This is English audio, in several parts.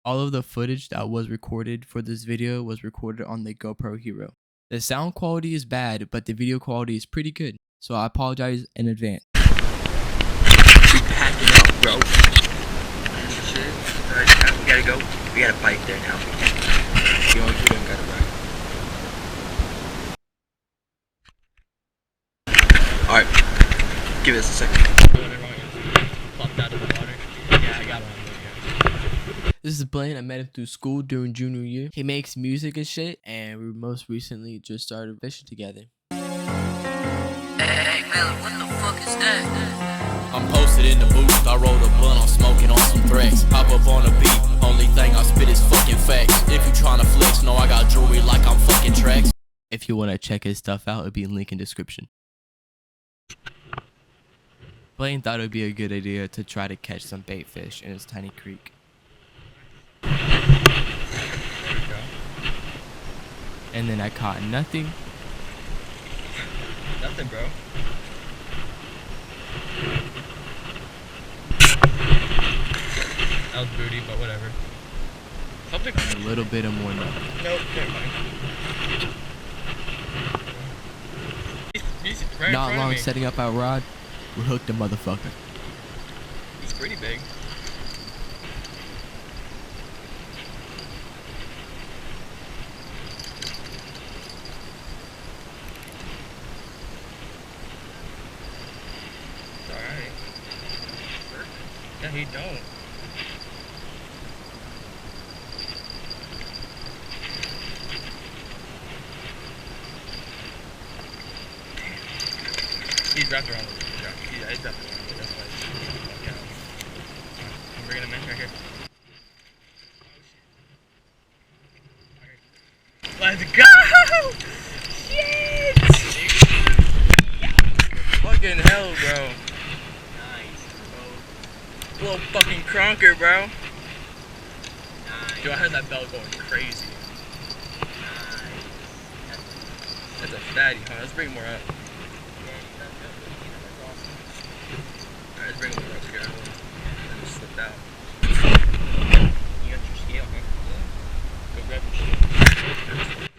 All of the footage that was recorded for this video was recorded on the GoPro Hero. The sound quality is bad, but the video quality is pretty good, so I apologize in advance. Pack it up, bro. Shit. Alright, we gotta go. We got a bike there now. The only two don't got a ride. Alright. Give us a second. This is Blain. I met him through school during junior year. He makes music and shit, and we most recently just started fishing together. Hey, Miller, what the fuck is that? I'm posted in the booth, I roll the blunt, I'm smoking on some threats. Hop up on a beat, only thing I spit is fucking facts. If you tryna flex, know I got jewelry like I'm fucking tracks. If you want to check his stuff out, it'll be in link in description. Blain thought it would be a good idea to try to catch some bait fish in his tiny creek. And then I caught nothing. Nothing, bro. That was booty, but whatever. Something. A little bit of more nothing. Nope, never mind. He's right Not in front long of me. setting up our rod, we hooked a motherfucker. He's pretty big. It's alright. Yeah, he don't. He's wrapped around the yeah, he's wrapped around it, that's why he's fuck out. I'm bringing him in right here. Let's go! Shit! Fucking hell, bro. Nice, bro. Little fucking cronker, bro. Nice. Dude, I heard that bell going crazy. Nice. That's a fatty, huh? Let's bring more up. Alright, let's bring more up together. I just slipped out. You got your scale, huh? Go grab your shit.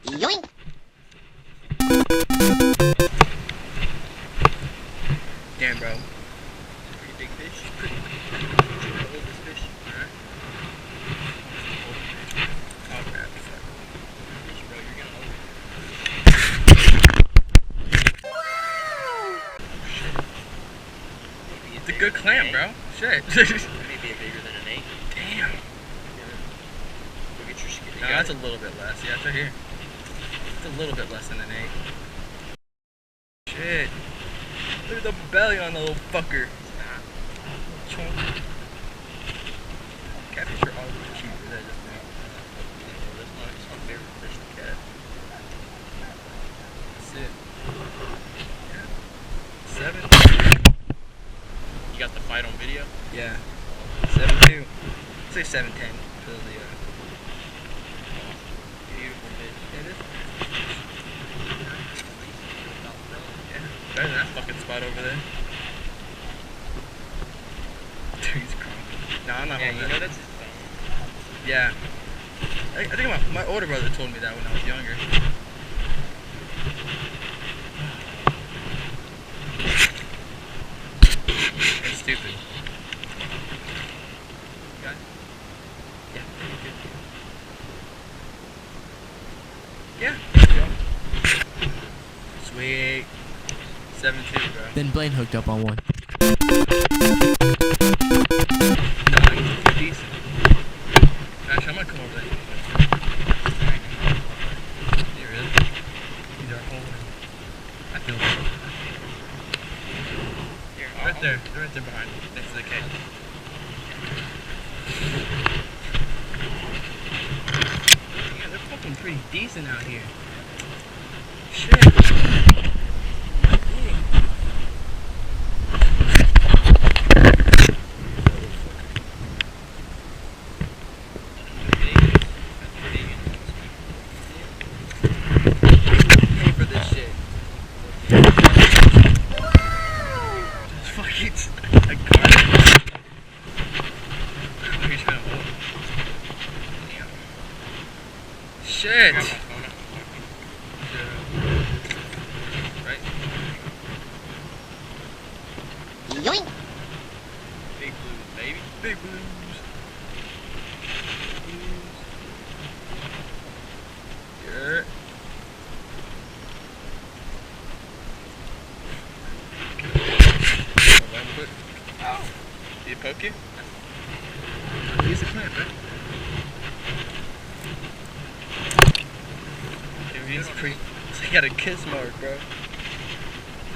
Yoink! Damn, bro. Pretty big fish. Pretty hold this fish. Alright. Oh crap. Fuck. Fish, bro, you're gonna hold it. It's a good clam, bro. Shit. Maybe a bigger than an 8. Damn. Go get your skid. No, that's a little bit less. Yeah, it's right here. It's a little bit less than an 8. Shit. Look at the belly on the little fucker. Chunk. Catfish are always cheaper. That just me. That's my favorite fish to catch. That's it. 7. You got the fight on video? Yeah. 7-2. Say 7-10 for the Beautiful fish. yeah, it is. Yeah. Better than that fucking spot over there. Dude, he's crunk. No, I'm not Yeah, holding you that. know that's his phone. Yeah. I think my older brother told me that when I was younger. That's stupid. Got it? Yeah. Yeah. Let's go. Sweet. 7-2, bro. Then Blain hooked up on one. Nah, decent. Actually, I'm gonna come over there. You really? These are holding. I feel it. Here, Right there. They're right there behind me. Next to the cage. Yeah, they're fucking pretty decent out here. Shit. Dang. Pay for this shit. Wait, I got it. What are you trying to hold? Shit! Right? Yoink. Big blues, baby. Big blues. Yeah. Ow. Did it poke you? Use the clamp, right? Dude, he's pretty. He got a kiss mark, bro.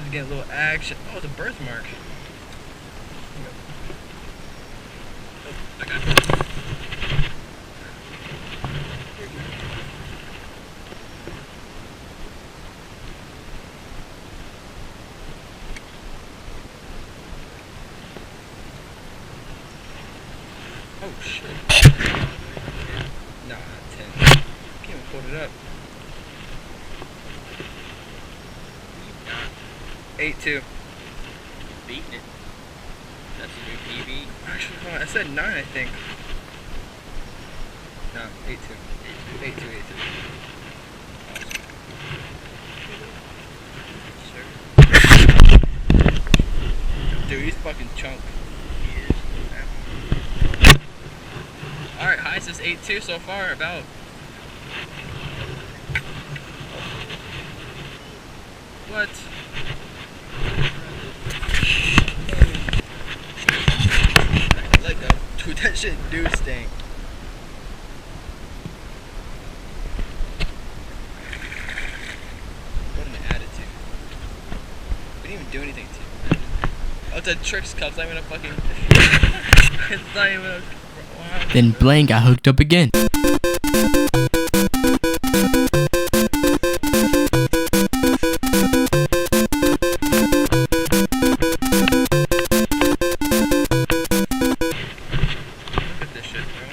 He's getting a little action. Oh, it's a birthmark. I got it. Oh shit. Nah, 10. Can't even pull it up. 8-2. Beating it. That's a new PB. Actually, hold on. I said 9, I think. No, 8-2. 8-2, 8-2. Dude, he's fucking chunk. He is. Alright, highest is 8-2 so far, about. What? Let go. Dude, that shit do stink. What an attitude. We didn't even do anything to you. Oh, it's a tricks cup. It's not even a fucking. It's not even a. Wow. Then Blain got hooked up again. Look at this shit, bro.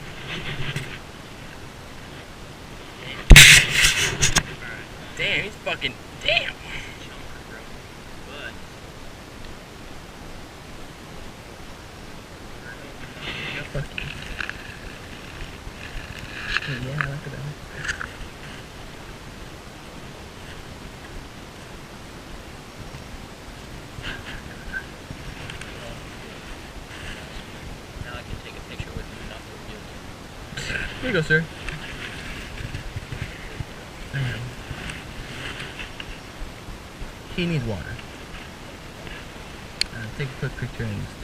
Damn, he's fucking. Damn! Yeah, look at that. Now I can take a picture with you, not with you. Here you go, sir. He needs water. Take a quick picture and stuff.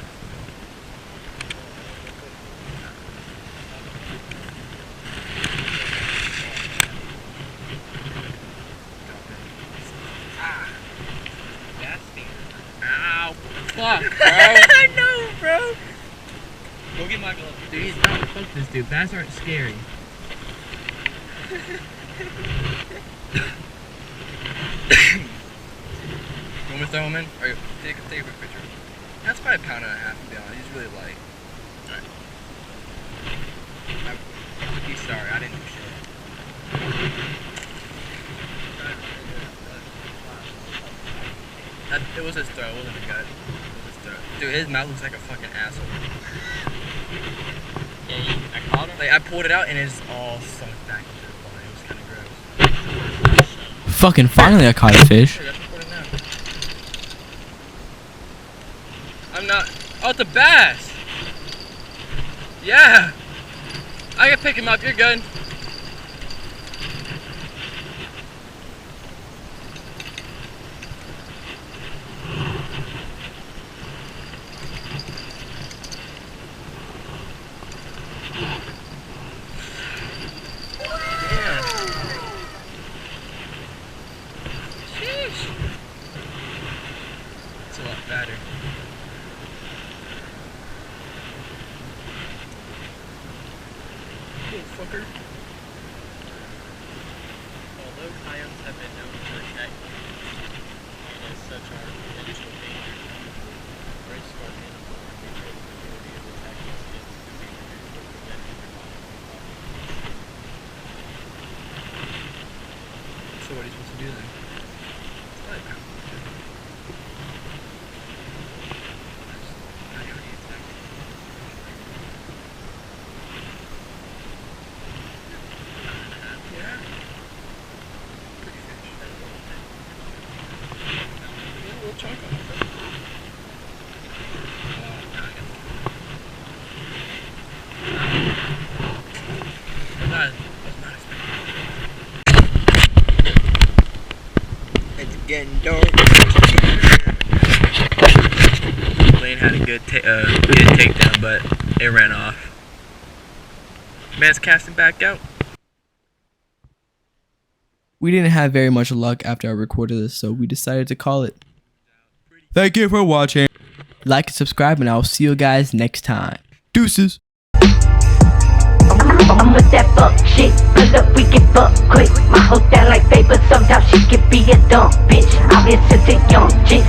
Ow! Fuck, bro! I know, bro! Go get my glove. Dude, he's not. Fuck this dude. Bats aren't scary. You want me to throw him in? Or take a quick picture. That's probably a pound and a half, to be honest. He's really light. Alright. He's sorry, I didn't do shit. It was his throat, it wasn't a gut. It was his throat. Dude, his mouth looks like a fucking asshole. Yeah, I caught him. Like, I pulled it out and it's all sunk back into his body. It was kind of gross. Fucking finally I caught a fish. Hey, that's recording now. I'm not. Oh, it's a bass! Yeah! I can pick him up, you're good. It's a lot fatter. Little fucker. Although coyotes have been known to attack and as such are potential danger, very smart animals are capable of the majority of attacking skins to be reduced or prevented their body from falling. So what are you supposed to do then? What? chunk on it. It's getting dark. Blain had a good takedown, but it ran off. Man's casting back out. We didn't have very much luck after I recorded this, so we decided to call it. Thank you for watching. Like and subscribe, and I'll see you guys next time. Deuces. I'm with that fuck shit, pull up, we get fucked quick. My hoe down like paper, sometimes she can be a dumb bitch. I'm here since a young chick.